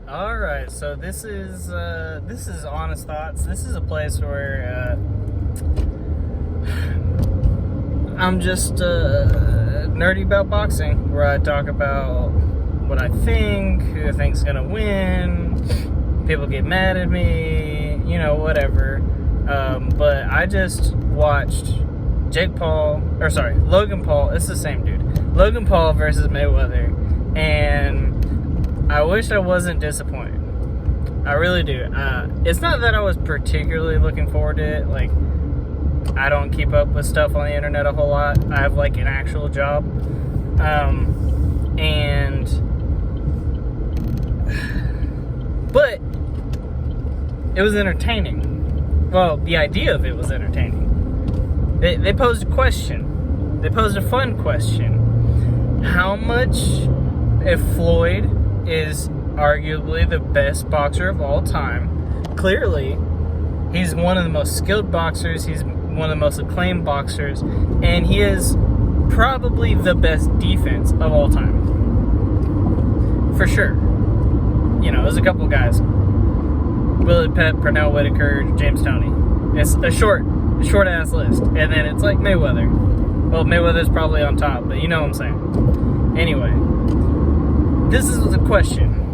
All right, so this is Honest Thoughts. This is a place where I'm just nerdy about boxing, where I talk about what I think, who I think's gonna win. People get mad at me, whatever. But I just watched Logan Paul. It's the same dude. Logan Paul versus Mayweather, and I wish I wasn't disappointed. I really do. It's not that I was particularly looking forward to it. Like, I don't keep up with stuff on the internet a whole lot. I have, like, an actual job. But it was entertaining. Well, the idea of it was entertaining. They posed a question. They posed a fun question. How much, if Floyd is arguably the best boxer of all time, clearly he's one of the most skilled boxers, he's one of the most acclaimed boxers, and he is probably the best defense of all time, for sure. There's a couple guys: Willie Pep, Pernell Whitaker, James Toney. It's a short ass list, and then it's like Mayweather. Well, Mayweather's probably on top, but you know what I'm saying. Anyway, this is the question.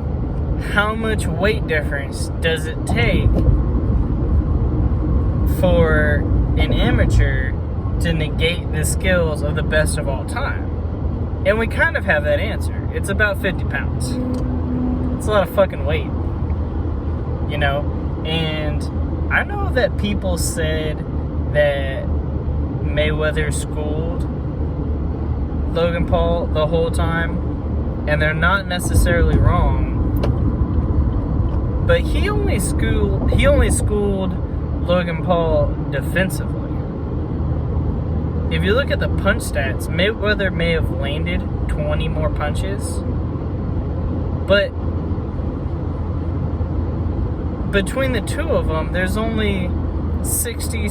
How much weight difference does it take for an amateur to negate the skills of the best of all time? And we kind of have that answer. It's about 50 pounds. It's a lot of fucking weight. And I know that people said that Mayweather schooled Logan Paul the whole time, and they're not necessarily wrong, but he only schooled Logan Paul defensively. If you look at the punch stats, Mayweather may have landed 20 more punches, but between the two of them, there's only 60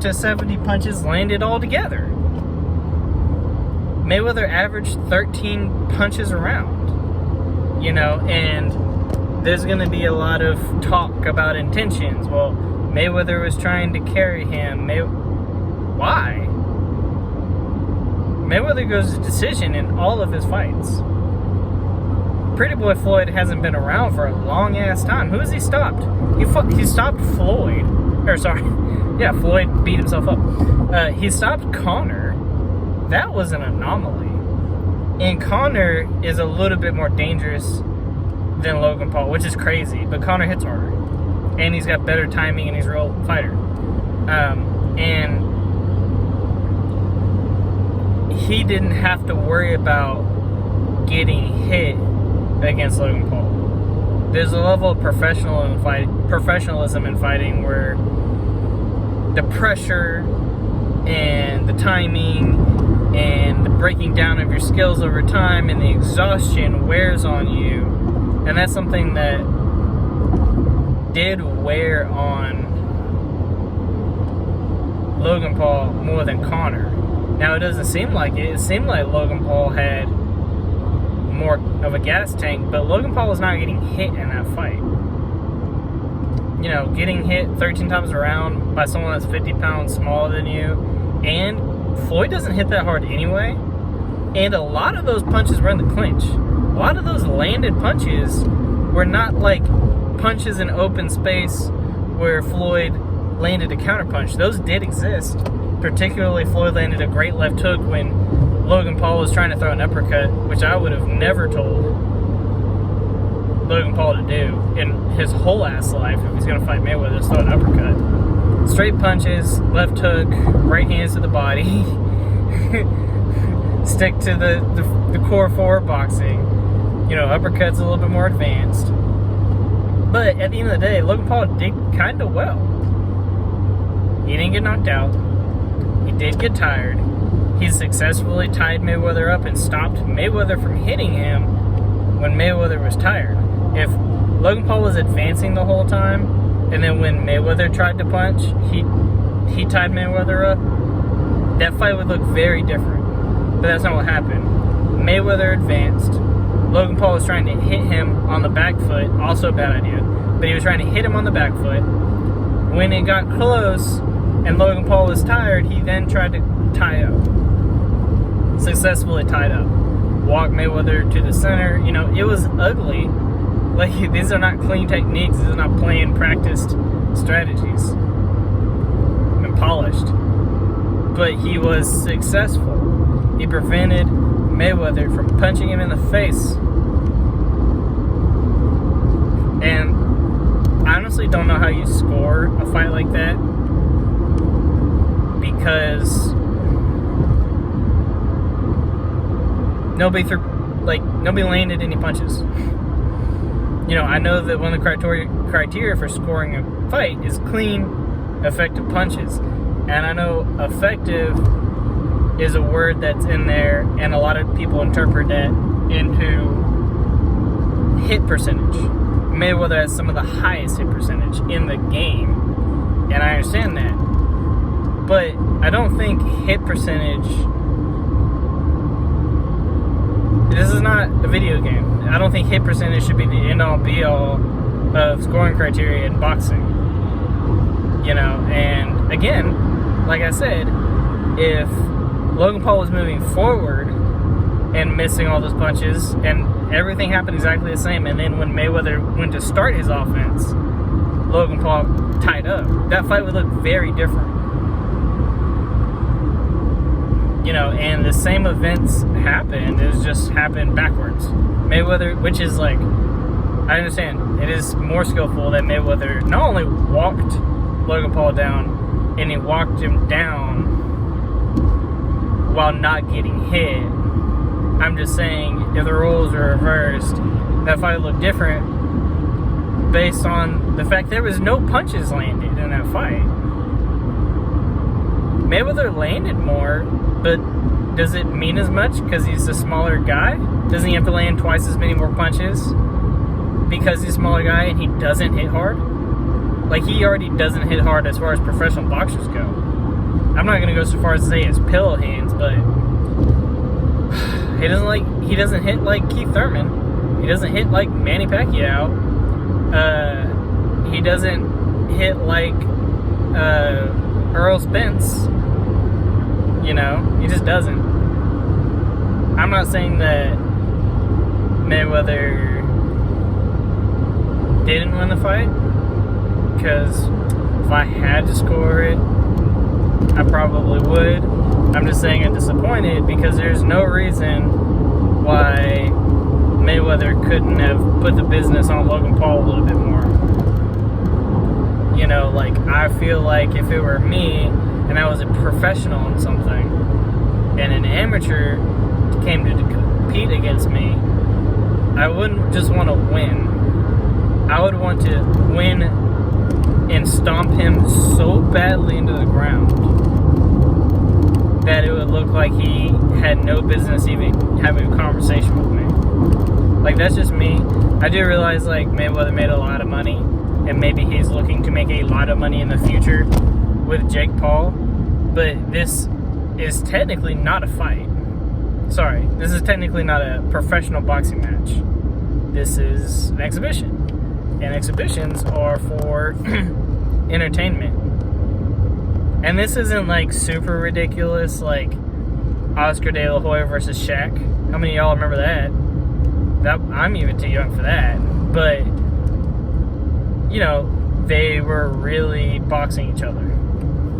to 70 punches landed altogether. Mayweather averaged 13 punches around, and there's going to be a lot of talk about intentions. Well, Mayweather was trying to carry him. Why? Mayweather goes to decision in all of his fights. Pretty Boy Floyd hasn't been around for a long-ass time. Who has he stopped? He stopped Floyd. Floyd beat himself up. He stopped Conor. That was an anomaly. And Conor is a little bit more dangerous than Logan Paul, which is crazy. But Conor hits harder. And he's got better timing, and he's a real fighter. And he didn't have to worry about getting hit against Logan Paul. There's a level of professionalism in fighting where the pressure and the timing and the breaking down of your skills over time and the exhaustion wears on you. And that's something that did wear on Logan Paul more than Conor. Now, it doesn't seem like it. It seemed like Logan Paul had more of a gas tank, but Logan Paul was not getting hit in that fight. Getting hit 13 times around by someone that's 50 pounds smaller than you, and Floyd doesn't hit that hard anyway, and a lot of those punches were in the clinch. A lot of those landed punches were not like punches in open space where Floyd landed a counterpunch. Those did exist. Particularly, Floyd landed a great left hook when Logan Paul was trying to throw an uppercut, which I would have never told Logan Paul to do in his whole ass life if he's going to fight Mayweather, throw an uppercut. Straight punches, left hook, right hands to the body. Stick to the core four boxing. Uppercut's a little bit more advanced. But at the end of the day, Logan Paul did kind of well. He didn't get knocked out. He did get tired. He successfully tied Mayweather up and stopped Mayweather from hitting him when Mayweather was tired. If Logan Paul was advancing the whole time, and then when Mayweather tried to punch, he tied Mayweather up, that fight would look very different. But that's not what happened. Mayweather advanced. Logan Paul was trying to hit him on the back foot, also a bad idea, but he was trying to hit him on the back foot. When it got close and Logan Paul was tired, he then tried to tie up. Successfully tied up. Walked Mayweather to the center. You know, it was ugly. Like, these are not clean techniques. These are not plain practiced strategies and polished. But he was successful. He prevented Mayweather from punching him in the face. And I honestly don't know how you score a fight like that, because nobody landed any punches. You know, I know that one of the criteria for scoring a fight is clean, effective punches. And I know effective is a word that's in there, and a lot of people interpret that into hit percentage. Mayweather has some of the highest hit percentage in the game, and I understand that. But I don't think hit percentage... This is not a video game. I don't think hit percentage should be the end-all, be-all of scoring criteria in boxing. You know, and again, like I said, if Logan Paul was moving forward and missing all those punches, and everything happened exactly the same, and then when Mayweather went to start his offense, Logan Paul tied up, that fight would look very different. You know, and the same events happened, it was just happened backwards. Mayweather, which is like, I understand, it is more skillful that Mayweather not only walked Logan Paul down, and he walked him down while not getting hit. I'm just saying, if the roles were reversed, that fight would look different based on the fact there was no punches landed in that fight. Mayweather landed more, but does it mean as much because he's a smaller guy? Doesn't he have to land twice as many more punches because he's a smaller guy and he doesn't hit hard? Like, he already doesn't hit hard as far as professional boxers go. I'm not going to go so far as to say his pill hands, but he doesn't hit like Keith Thurman. He doesn't hit like Manny Pacquiao. He doesn't hit like Earl Spence. You know, he just doesn't. I'm not saying that Mayweather didn't win the fight, because if I had to score it, I probably would. I'm just saying I'm disappointed because there's no reason why Mayweather couldn't have put the business on Logan Paul a little bit more. You know, like, I feel like if it were me and I was a professional in something and an amateur came to compete against me, I wouldn't just want to win. I would want to win and stomp him so badly into the ground that it would look like he had no business even having a conversation with me. Like, that's just me. I do realize, like, Mayweather made a lot of money, and maybe he's looking to make a lot of money in the future with Jake Paul, but this is technically not a fight. Sorry, this is technically not a professional boxing match. This is an exhibition. And exhibitions are for entertainment. And this isn't like super ridiculous, like Oscar De La Hoya versus Shaq. How many of y'all remember that? I'm even too young for that. But, you know, they were really boxing each other.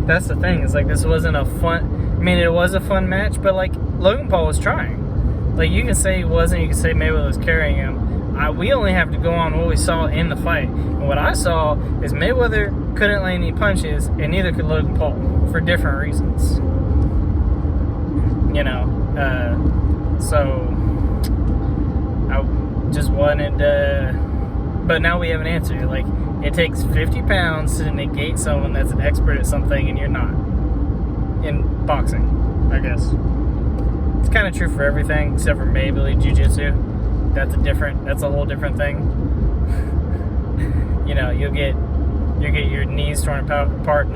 That's the thing. It's like, this wasn't a fun... I mean, it was a fun match, but, like, Logan Paul was trying. Like, you can say he wasn't, you can say Mayweather was carrying him. We only have to go on what we saw in the fight. And what I saw is Mayweather couldn't land any punches, and neither could Logan Paul, for different reasons. You know, so I just wanted to... But now we have an answer. Like, it takes 50 pounds to negate someone that's an expert at something, and you're not. In boxing, I guess. It's kind of true for everything, except for maybe jiu-jitsu. That's a whole different thing. You know, you'll get your knees torn apart in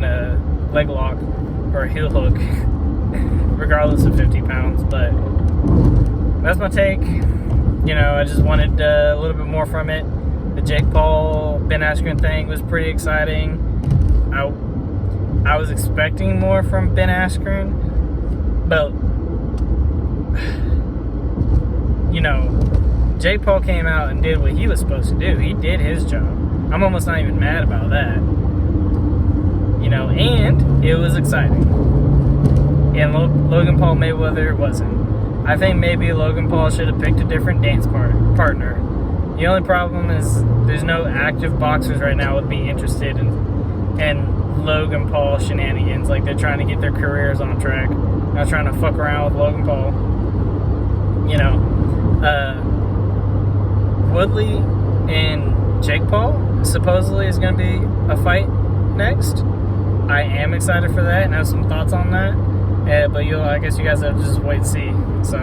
a leg lock or a heel hook, regardless of 50 pounds. But that's my take. I just wanted a little bit more from it. The Jake Paul, Ben Askren thing was pretty exciting. I was expecting more from Ben Askren, but Jake Paul came out and did what he was supposed to do. He did his job. I'm almost not even mad about that. And it was exciting. And Logan Paul Mayweather wasn't. I think maybe Logan Paul should have picked a different dance partner. The only problem is there's no active boxers right now would be interested in Logan Paul shenanigans. Like, they're trying to get their careers on track, not trying to fuck around with Logan Paul. Woodley and Jake Paul supposedly is going to be a fight next. I am excited for that and have some thoughts on that. But I guess you guys have to just wait and see. So.